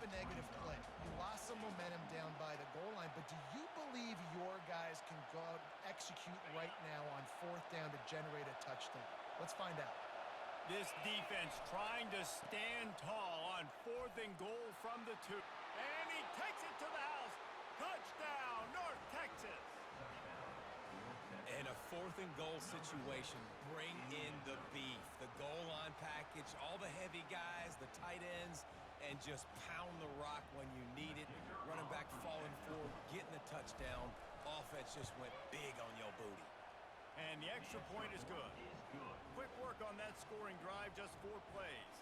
a negative play. You lost some momentum down by the goal line, but do you believe your guys can go out and execute right now on 4th down to generate a touchdown? Let's find out. This defense trying to stand tall on 4th and goal from the 2. And he takes it to the house. Touchdown, North Texas. In a 4th and goal situation, bring in the beef. The goal line package, all the heavy guys, the tight ends, and just pound the rock when you need it. Running back falling forward, getting the touchdown. Offense just went big on your booty. And the extra point is good. Quick work on that scoring drive, just 4 plays.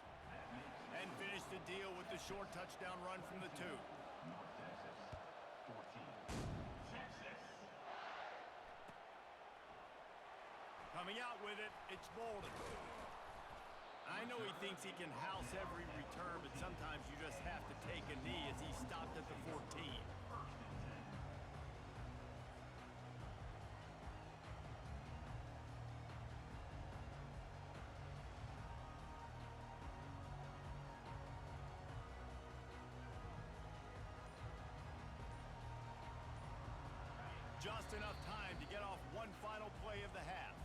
And finish the deal with the short touchdown run from the 2. North Texas, 14. Texas. Coming out with it, it's Bolden. I know he thinks he can house every return, but sometimes you just have to take a knee as he stopped at the 14. Just enough time to get off one final play of the half.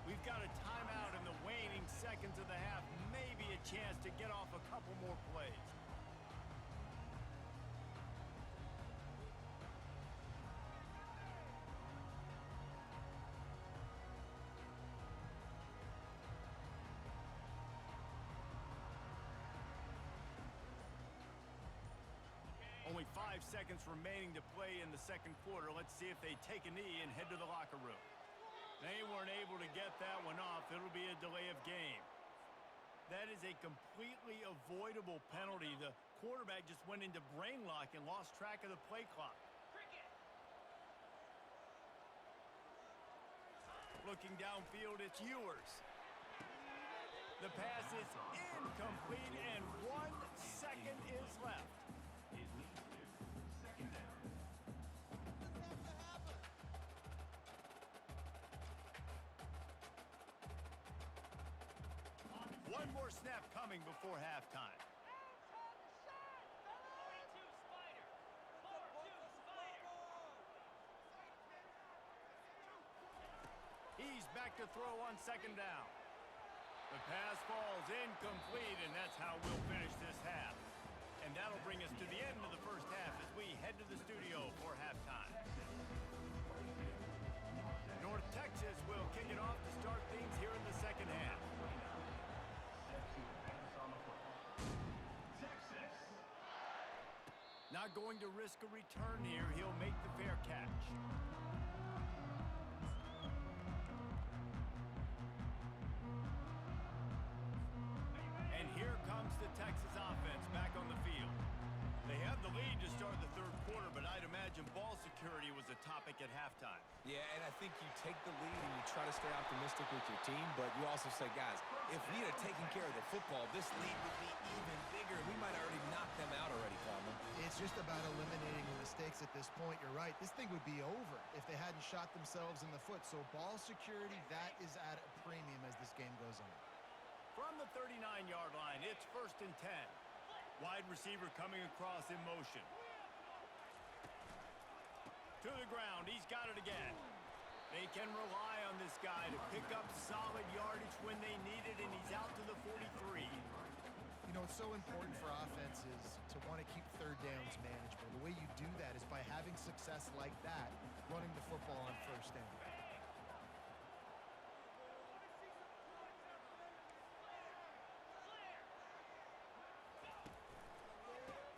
We've got a timeout in the waning seconds of the half, maybe a chance to get off a couple more plays. Only 5 seconds remaining to play in the second quarter. Let's see if they take a knee and head to the locker room. They weren't able to get that one off. It'll be a delay of game. That is a completely avoidable penalty. The quarterback just went into brain lock and lost track of the play clock. Looking downfield, it's Ewers. The pass is incomplete, and 1 second is left. Second down. One more snap coming before halftime. He's back to throw on 2nd down. The pass falls incomplete, and that's how we'll finish this half. And that'll bring us to the end of the first half as we head to the studio for halftime. North Texas will kick it off to start things here in the second half. Texas. Not going to risk a return here. He'll make the fair catch. And here comes the Texas offense back on the field. They have the lead to start the third quarter, but I'd imagine ball security was a topic at halftime. Yeah, and I think you take the lead and you try to stay optimistic with your team, but you also say, guys, if we had taken care of the football, this lead would be even bigger. We might have already knocked them out already, Palmer. It's just about eliminating the mistakes at this point. You're right. This thing would be over if they hadn't shot themselves in the foot. So ball security, that is at a premium as this game goes on. From the 39-yard line, it's 1st and 10. Wide receiver coming across in motion. To the ground, he's got it again. They can rely on this guy to pick up solid yardage when they need it, and he's out to the 43. You know, it's so important for offenses to want to keep 3rd downs manageable. The way you do that is by having success like that, running the football on 1st down.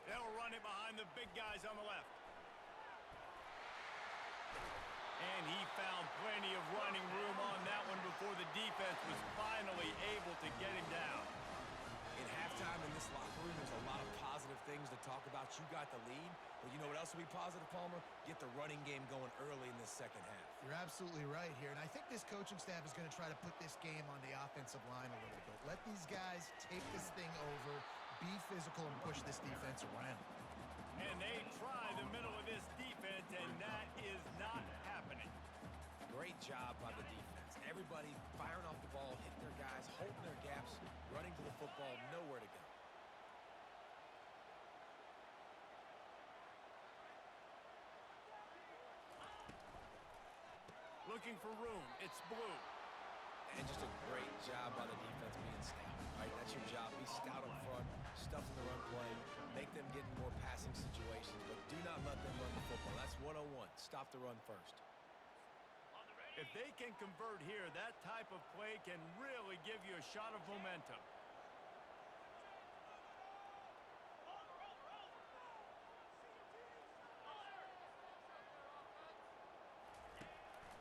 They'll run it behind the big guys on the left. And he found plenty of running room on that one before the defense was finally able to get him down. In halftime in this locker room, there's a lot of positive things to talk about. You got the lead, but you know what else will be positive, Palmer? Get the running game going early in this second half. You're absolutely right here, and I think this coaching staff is going to try to put this game on the offensive line a little bit. Let these guys take this thing over, be physical, and push this defense around. And they try the middle of this defense, and that is not happening. Great job by the defense. Everybody firing off the ball, hitting their guys, holding their gaps, running to the football, nowhere to go. Looking for room. It's blue. And just a great job by the defense being stout, right? That's your job. Be stout up front, stuff in the run play, make them get in more passing situations, but do not let them run the football. That's 101. Stop the run first. If they can convert here, that type of play can really give you a shot of momentum.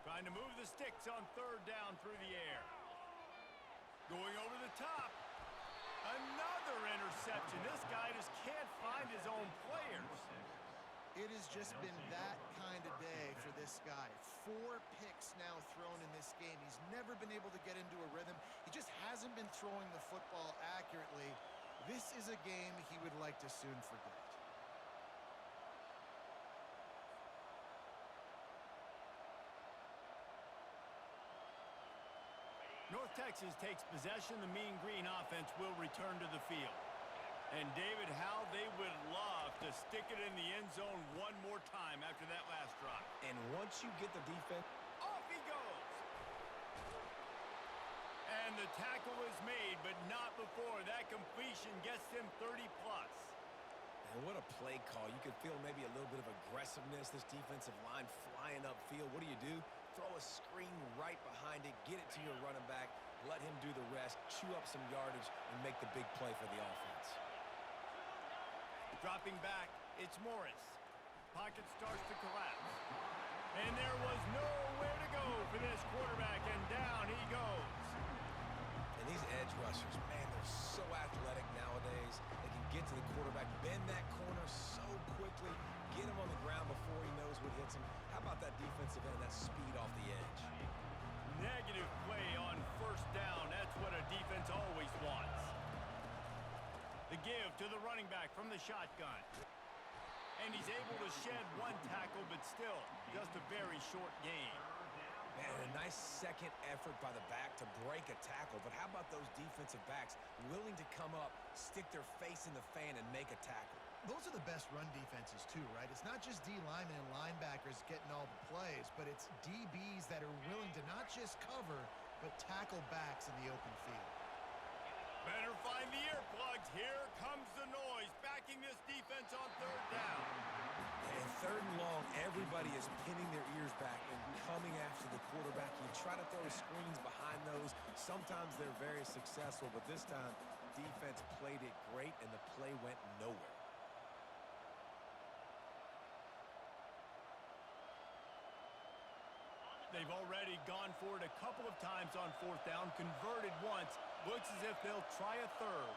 Trying to move the sticks on third down through the air. Going over the top. Another interception. This guy just can't find his own players. It has just been that kind of day for this guy. 4 picks now thrown in this game. He's never been able to get into a rhythm. He just hasn't been throwing the football accurately. This is a game he would like to soon forget. North Texas takes possession. The Mean Green offense will return to the field. And David, how they would love to stick it in the end zone one more time after that last drive. And once you get the defense, Off he goes. And the tackle is made, but not before that completion gets them 30-plus. and what a play call. You could feel maybe a little bit of aggressiveness, this defensive line flying upfield. What do? Throw a screen right behind it, get it to your running back, let him do the rest, chew up some yardage, and make the big play for the offense. Dropping back, it's Morris. Pocket starts to collapse. And there was nowhere to go for this quarterback, and down he goes. And these edge rushers, man, they're so athletic nowadays. They can get to the quarterback, bend that corner so quickly, get him on the ground before he knows what hits him. How about that defensive end, that speed off the edge? Negative play on first down. That's what a defense always wants. The give to the running back from the shotgun. And he's able to shed 1 tackle, but still just a very short gain. Man, a nice second effort by the back to break a tackle. But how about those defensive backs willing to come up, stick their face in the fan, and make a tackle? Those are the best run defenses too, right? It's not just D linemen and linebackers getting all the plays, but it's DBs that are willing to not just cover, but tackle backs in the open field. Better find the earplugs. Here comes the noise, backing this defense on third down. And third and long, everybody is pinning their ears back and coming after the quarterback. You try to throw screens behind those. Sometimes they're very successful, but this time, defense played it great, and the play went nowhere. They've already gone for it a couple of times on fourth down, converted once. Looks as if they'll try a third.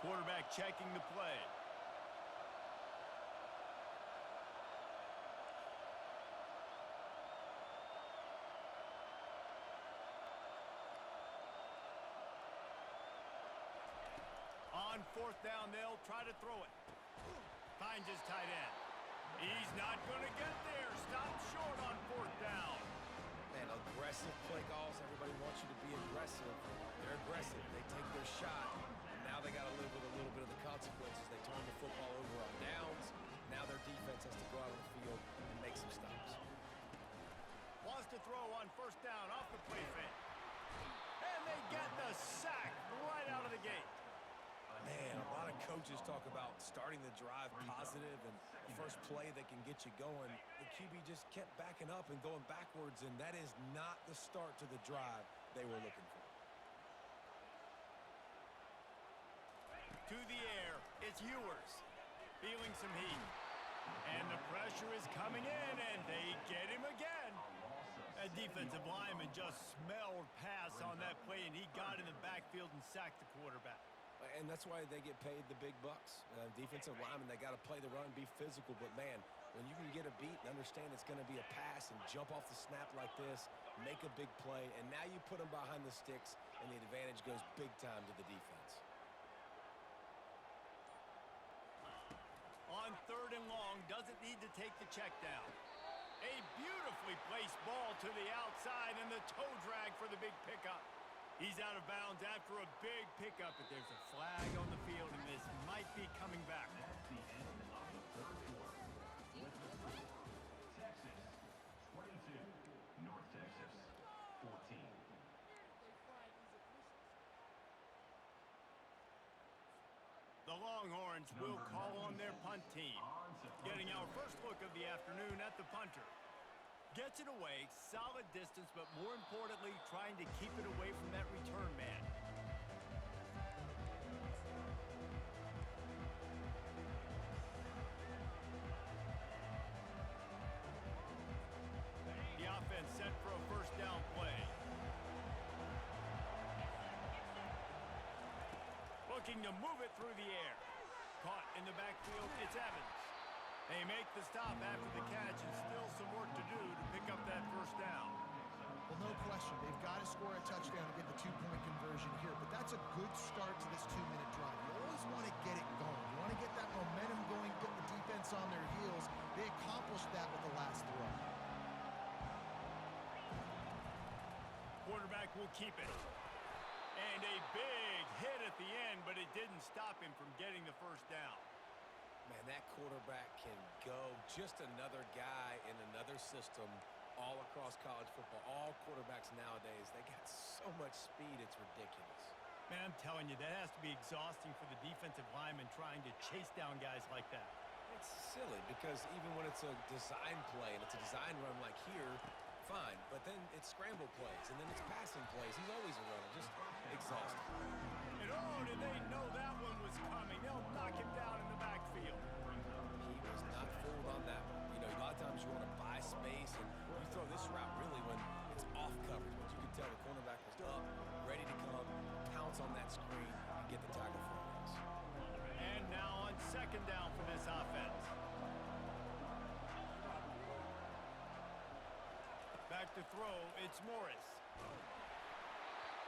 Quarterback checking the play. On fourth down, they'll try to throw it. Finds his tight end. He's not going to get there. Stop short on fourth down. Man, aggressive play calls. Everybody wants you to be aggressive. They're aggressive. They take their shot. And now they got to live with a little bit of the consequences. They turn the football over on downs. Now their defense has to go out on the field and make some stops. Wants to throw on first down off the play fake. And they get the sack right out of the gate. Man, a lot of coaches talk about starting the drive positive and the first play that can get you going. The QB just kept backing up and going backwards, and that is not the start to the drive they were looking for. To the air, it's Ewers. Feeling some heat. And the pressure is coming in, and they get him again. A defensive lineman just smelled pass on that play, and he got in the backfield and sacked the quarterback. And that's why they get paid the big bucks. Defensive linemen, they got to play the run, be physical. But, man, when you can get a beat and understand it's going to be a pass and jump off the snap like this, make a big play, and now you put them behind the sticks, and the advantage goes big time to the defense. On third and long, doesn't need to take the check down. A beautifully placed ball to the outside, and the toe drag for the big pickup. He's out of bounds after a big pickup, but there's a flag on the field, and this might be coming back. That's the end of the third quarter. With the score, Texas Texas 14. The Longhorns will call on their punt team. Getting our first look of the afternoon at the punter. Gets it away, solid distance, but more importantly, trying to keep it away from that return man. The offense set for a first down play. Looking to move it through the air. Caught in the backfield, it's Evans. They make the stop after the catch and still some work to do to pick up that first down. Well, no question. They've got to score a touchdown to get the two-point conversion here, but that's a good start to this 2-minute drive. You always want to get it going. You want to get that momentum going, get the defense on their heels. They accomplished that with the last throw. Quarterback will keep it. And a big hit at the end, but it didn't stop him from getting the first down. Man, that quarterback can go. Just another guy in another system all across college football. All quarterbacks nowadays, they got so much speed, it's ridiculous. Man, I'm telling you, that has to be exhausting for the defensive lineman trying to chase down guys like that. It's silly because even when it's a design play and it's a design run like here, fine. But then it's scramble plays and then it's passing plays. He's always a runner, just exhausting. And oh, did they know that one was coming? They'll knock him down in the backfield. He was not fooled on that one. You know, a lot of times you want to buy space and you throw this route really when it's off coverage. But you can tell the cornerback was up, ready to come, pounce on that screen, and get the tackle for a loss. And now on second down for this offense. Back to throw, it's Morris.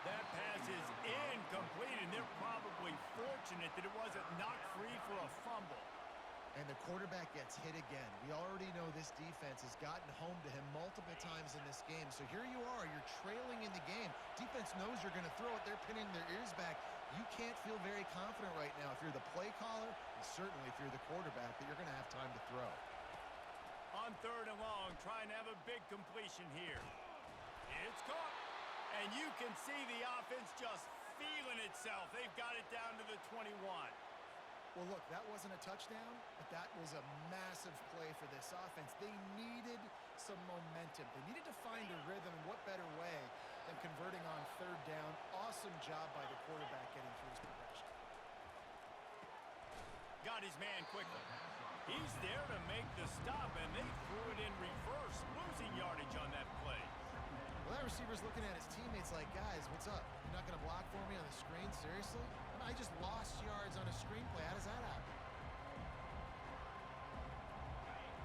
That pass is incomplete, and they're probably fortunate that it wasn't knocked free for a fumble. And the quarterback gets hit again. We already know this defense has gotten home to him multiple times in this game. So here you are, you're trailing in the game. Defense knows you're going to throw it. They're pinning their ears back. You can't feel very confident right now if you're the play caller, and certainly if you're the quarterback, that you're going to have time to throw. On third and long, trying to have a big completion here. It's caught. And you can see the offense just feeling itself. They've got it down to the 21. Well, look, that wasn't a touchdown, but that was a massive play for this offense. They needed some momentum. They needed to find a rhythm, and what better way than converting on third down. Awesome job by the quarterback getting through his progression. Got his man quickly. He's there to make the stop, and they threw it in reverse, losing yardage on that play. Well, that receiver's looking at his teammates like, guys, what's up? You're not going to block for me on the screen? Seriously? I just lost yards on a screenplay. How does that happen?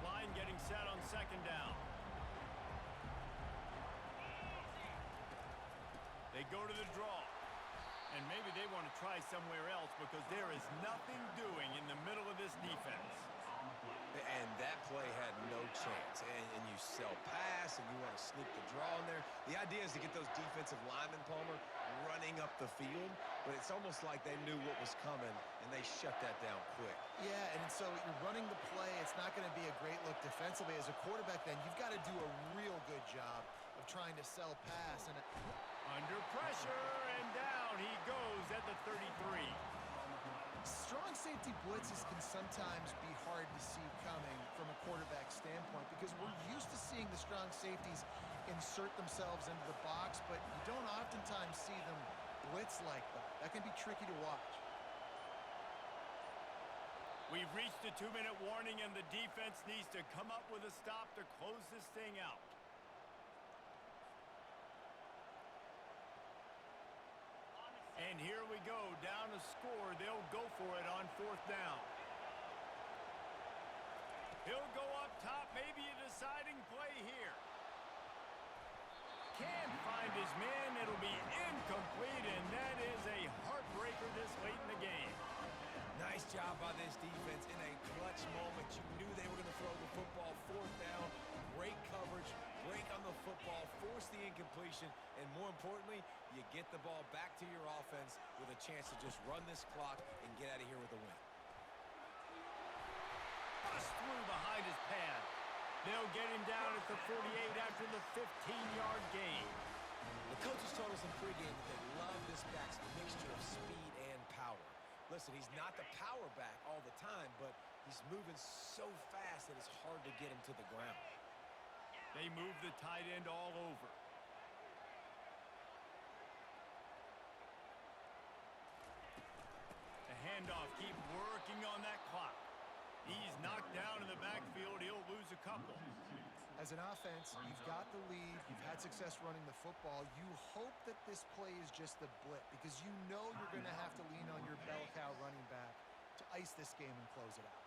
Line getting set on second down. They go to the draw. And maybe they want to try somewhere else because there is nothing doing in the middle of this defense. And that play had no chance. And you sell pass, and you want to sneak the draw in there. The idea is to get those defensive linemen, Palmer, running up the field. But it's almost like they knew what was coming, and they shut that down quick. Yeah, and so you're running the play. It's not going to be a great look defensively. As a quarterback, then, you've got to do a real good job of trying to sell pass. And under pressure, and down he goes at the 33. Strong safety blitzes can sometimes be hard to see coming from a quarterback standpoint because we're used to seeing the strong safeties insert themselves into the box, but you don't oftentimes see them blitz like that. That can be tricky to watch. We've reached the 2-minute warning, and the defense needs to come up with a stop to close this thing out. And here we go, down to score. They'll go for it on fourth down. He'll go up top, maybe a deciding play here. Can't find his man. It'll be incomplete, and that is a heartbreaker this late in the game. Nice job by this defense in a clutch moment. You knew they were going to throw the football fourth down. Great coverage, break on the football, force the incompletion, and more importantly, you get the ball back to your offense with a chance to just run this clock and get out of here with a win. Bust through behind his pad. They'll get him down at the 48 after the 15-yard gain. The coaches told us in pregame that they love this back's mixture of speed and power. Listen, he's not the power back all the time, but he's moving so fast that it's hard to get him to the ground. They move the tight end all over. The handoff, keep working on that clock. He's knocked down in the backfield. He'll lose a couple. As an offense, you've got the lead. You've had success running the football. You hope that this play is just a blip because you know you're going to have to lean on your bell cow running back to ice this game and close it out.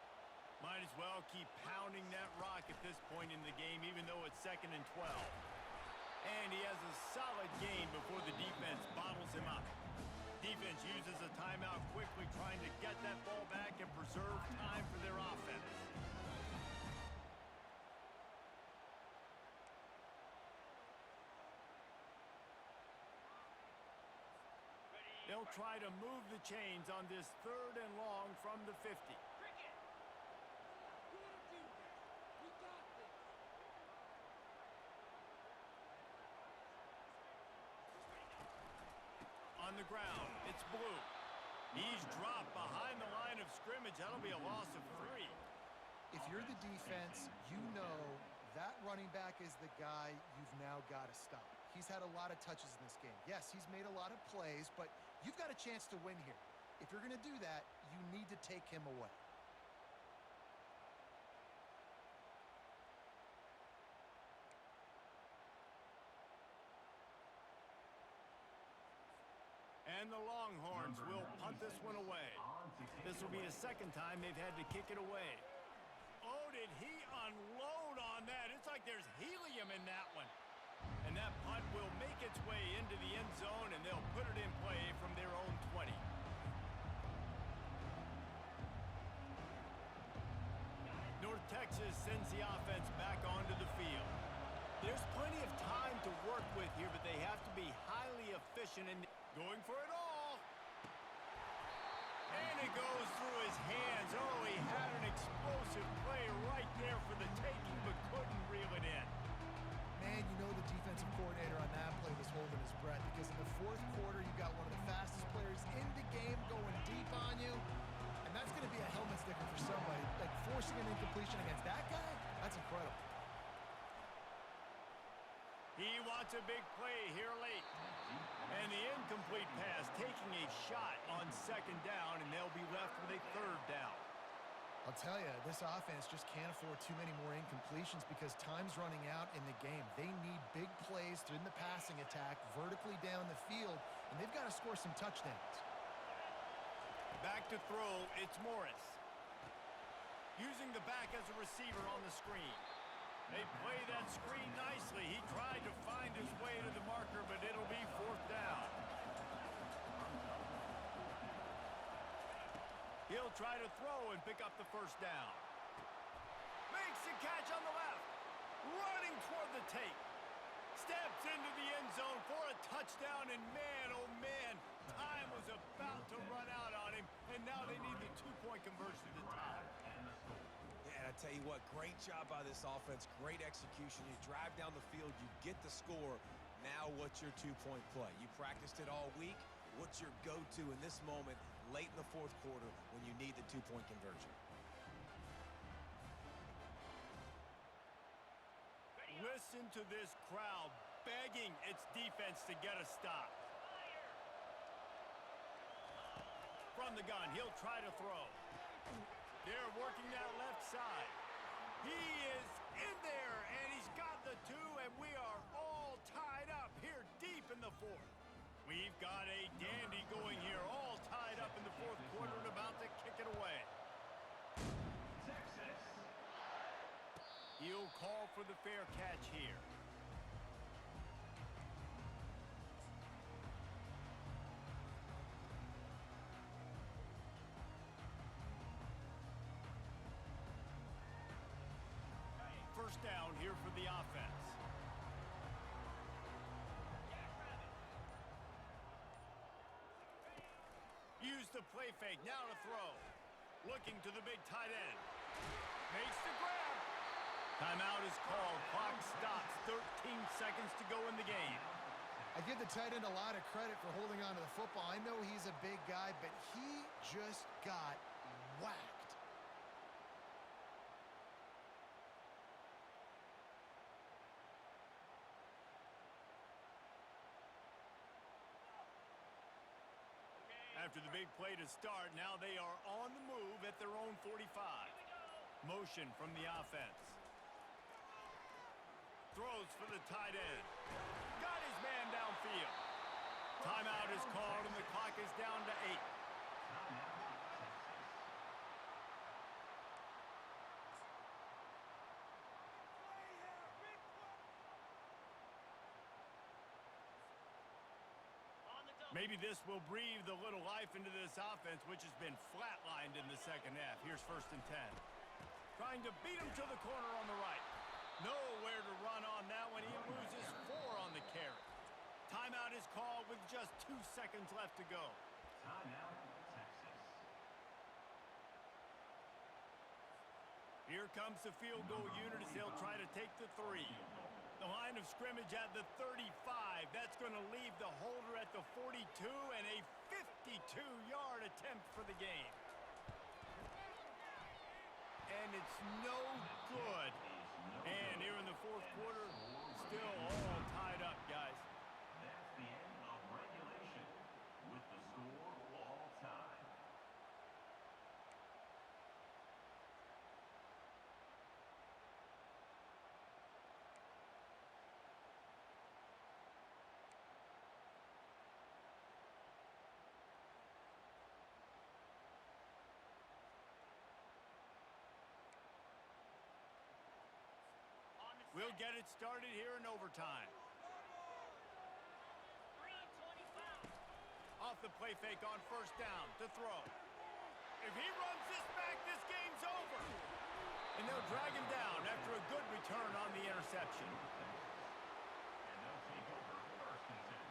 Might as well keep pounding that rock at this point in the game, even though it's 2nd and 12. And he has a solid gain before the defense bottles him up. Defense uses a timeout quickly, trying to get that ball back and preserve time for their offense. They'll try to move the chains on this 3rd and long from the 50. On the ground, it's Blue. He's dropped behind the line of scrimmage. That'll be a loss of 3. If you're the defense, you know that running back is the guy you've now got to stop. He's had a lot of touches in this game. Yes, he's made a lot of plays, but you've got a chance to win here. If you're going to do that, you need to take him away. And the Longhorns will punt this one away. This will be the 2nd time they've had to kick it away. Oh, did he unload on that? It's like there's helium in that one. And that punt will make its way into the end zone, and they'll put it in play from their own 20. North Texas sends the offense back onto the field. There's plenty of time to work with here, but they have to be highly efficient in going for it all. And it goes through his hands. Oh, he had an explosive play right there for the taking, but couldn't reel it in. Man, you know the defensive coordinator on that play was holding his breath because in the 4th quarter, you got one of the fastest players in the game going deep on you, and that's going to be a helmet sticker for somebody. Like forcing an incompletion against that guy, that's incredible. He wants a big play here late. And the incomplete pass taking a shot on 2nd down, and they'll be left with a 3rd down. I'll tell you, this offense just can't afford too many more incompletions because time's running out in the game. They need big plays in the passing attack, vertically down the field, and they've got to score some touchdowns. Back to throw, it's Morris. Using the back as a receiver on the screen. They play that screen nicely. He tried to find his way to the marker, but it'll be 4th down. He'll try to throw and pick up the 1st down. Makes the catch on the left. Running toward the tape. Steps into the end zone for a touchdown, and man, oh man, time was about to run out on him, and now they need the 2-point conversion to tie. And I tell you what, great job by this offense, great execution. You drive down the field, you get the score. Now what's your 2-point play? You practiced it all week. What's your go-to in this moment late in the 4th quarter when you need the 2-point conversion? Listen to this crowd begging its defense to get a stop. From the gun, he'll try to throw. They're working that left side. He is in there, and he's got the 2, and we are all tied up here deep in the 4th. We've got a dandy going here, all tied up in the 4th quarter and about to kick it away. Texas. He'll call for the fair catch here. First down here for the offense. Use the play fake, now to throw. Looking to the big tight end. Makes the grab. Timeout is called. Clock stops. 13 seconds to go in the game. I give the tight end a lot of credit for holding on to the football. I know he's a big guy, but he just got whacked. After the big play to start, now they are on the move at their own 45. Motion from the offense. Throws for the tight end. Got his man downfield. Timeout is called, and the clock is down to 8. Maybe this will breathe a little life into this offense, which has been flatlined in the second half. Here's 1st and 10. Trying to beat him to the corner on the right. Nowhere to run on that one. He loses 4 on the carry. Timeout is called with just 2 seconds left to go. Timeout, Texas. Here comes the field goal unit as they'll try to take the 3. The line of scrimmage at the 35. That's going to leave the holder at the 42 and a 52-yard attempt for the game. And it's no good. And here in the 4th quarter, still all tied up, guys. That's the end of regulation with the score all time. We'll get it started here in overtime. Off the play fake on 1st down to throw. If he runs this back, this game's over. And they'll drag him down after a good return on the interception. And they'll take over 1st and 10.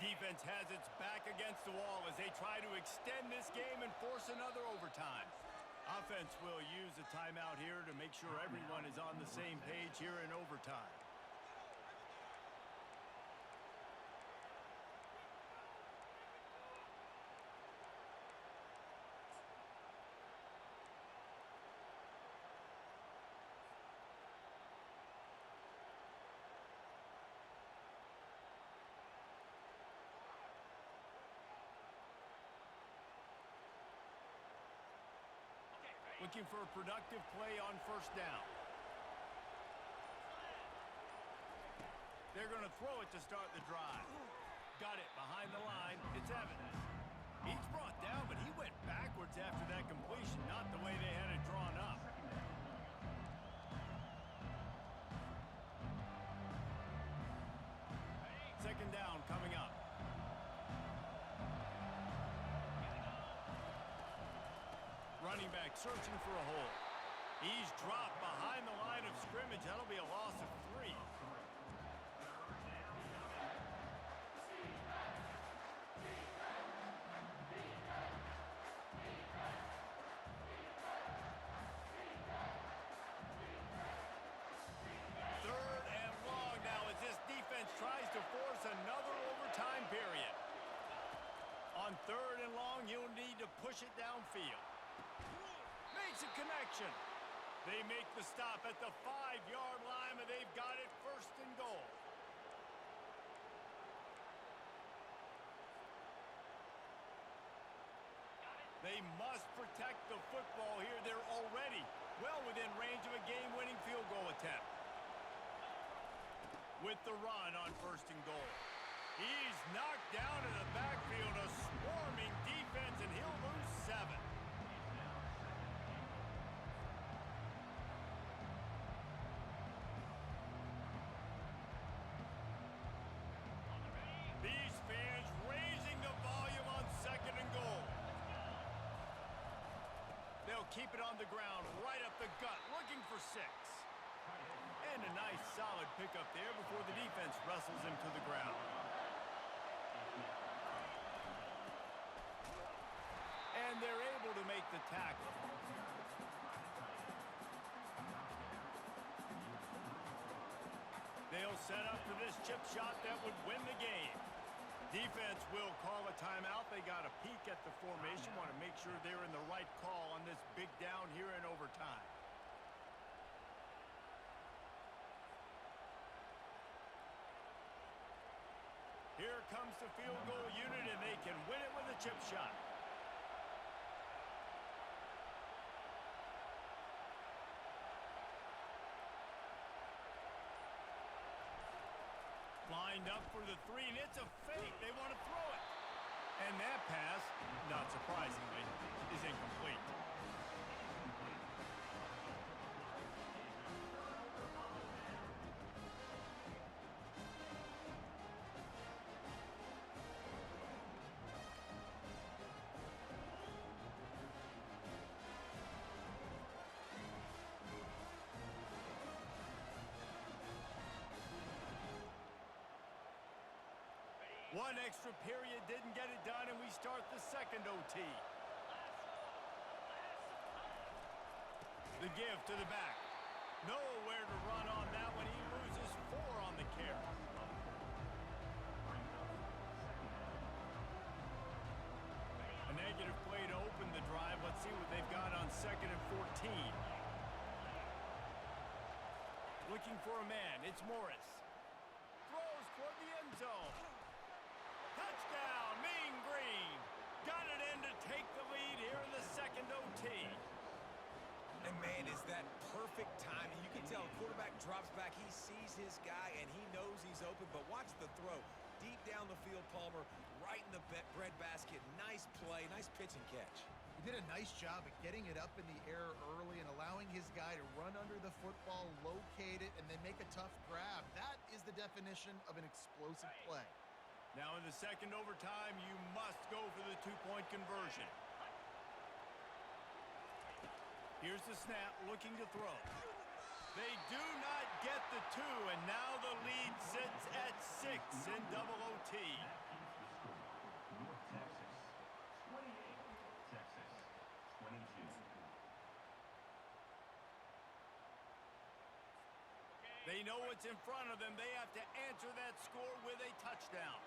Defense has its back against the wall as they try to extend this game and force another overtime. Offense will use a timeout here to make sure everyone is on the same page here in overtime. Looking for a productive play on 1st down. They're going to throw it to start the drive. Got it behind the line. It's Evans. He's brought down, but he went backwards after that completion, not the way they had it drawn up. Second down coming up. Running back searching for a hole. He's dropped behind the line of scrimmage. That'll be a loss of 3. Third and long now as this defense tries to force another overtime period. On 3rd and long, you'll need to push it downfield. Makes a connection. They make the stop at the 5-yard line, and they've got it 1st and goal. They must protect the football here. They're already well within range of a game-winning field goal attempt. With the run on 1st and goal. He's knocked down in the backfield, a swarming defense, and he'll lose 7. These fans raising the volume on 2nd and goal. They'll keep it on the ground, right up the gut, looking for 6. And a nice solid pickup there before the defense wrestles him to the ground. And they're able to make the tackle. They'll set up for this chip shot that would win the game. Defense will call a timeout. They got a peek at the formation, want to make sure they're in the right call on this big down here in overtime. Here comes the field goal unit, and they can win it with a chip shot. Lined up for the 3, and it's a fake. They want to throw it. And that pass, not surprisingly, is incomplete. One extra period didn't get it done, and we start the second OT. The give to the back. Nowhere to run on that one. He loses 4 on the carry. A negative play to open the drive. Let's see what they've got on 2nd and 14. Looking for a man. It's Morris. Throws toward the end zone. Touchdown, Mean Green. Got it in to take the lead here in the second OT. And, man, is that perfect timing. You can tell quarterback drops back. He sees his guy, and he knows he's open. But watch the throw. Deep down the field, Palmer, right in the breadbasket. Nice play, nice pitch and catch. He did a nice job at getting it up in the air early and allowing his guy to run under the football, locate it, and then make a tough grab. That is the definition of an explosive play. Now in the second overtime, you must go for the 2-point conversion. Here's the snap, looking to throw. They do not get the 2, and now the lead sits at 6 in double OT. North Texas, 28. Texas, 22. They know what's in front of them. They have to answer that score with a touchdown.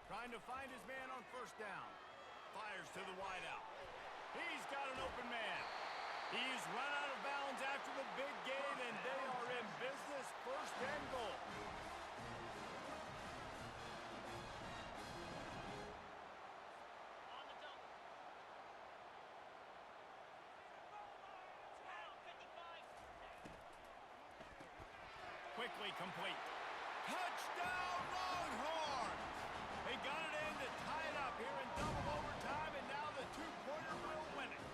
Trying to find his man on 1st down. Fires to the wideout. He's got an open man. He's run out of bounds after the big game, and they are in business. 1st and goal. Quickly complete. Touchdown, Longhorns! They got it in to tie it up here in double overtime, and now the 2-pointer will win it.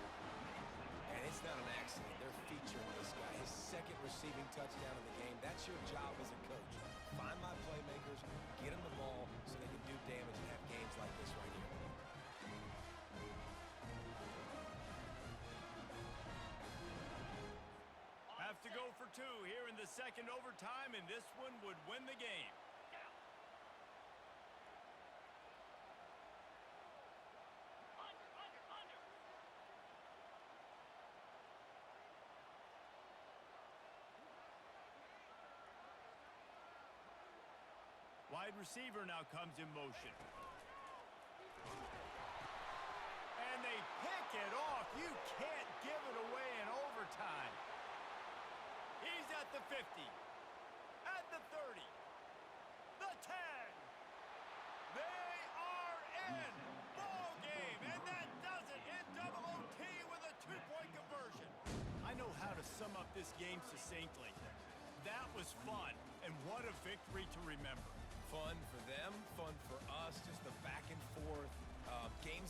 And it's not an accident. They're featuring this guy. His 2nd receiving touchdown in the game. That's your job as a coach. Find my playmakers, get them the ball so they can do damage and have games like this right here. Have to go for 2 here in the second overtime, and this one would win the game. Wide receiver now comes in motion. And they pick it off. You can't give it away in overtime. He's at the 50, at the 30, the 10. They are in. Ball game, and that does it in double OT with a 2-point conversion. I know how to sum up this game succinctly. That was fun, and what a victory to remember. Fun for them, fun for us, just the back and forth games.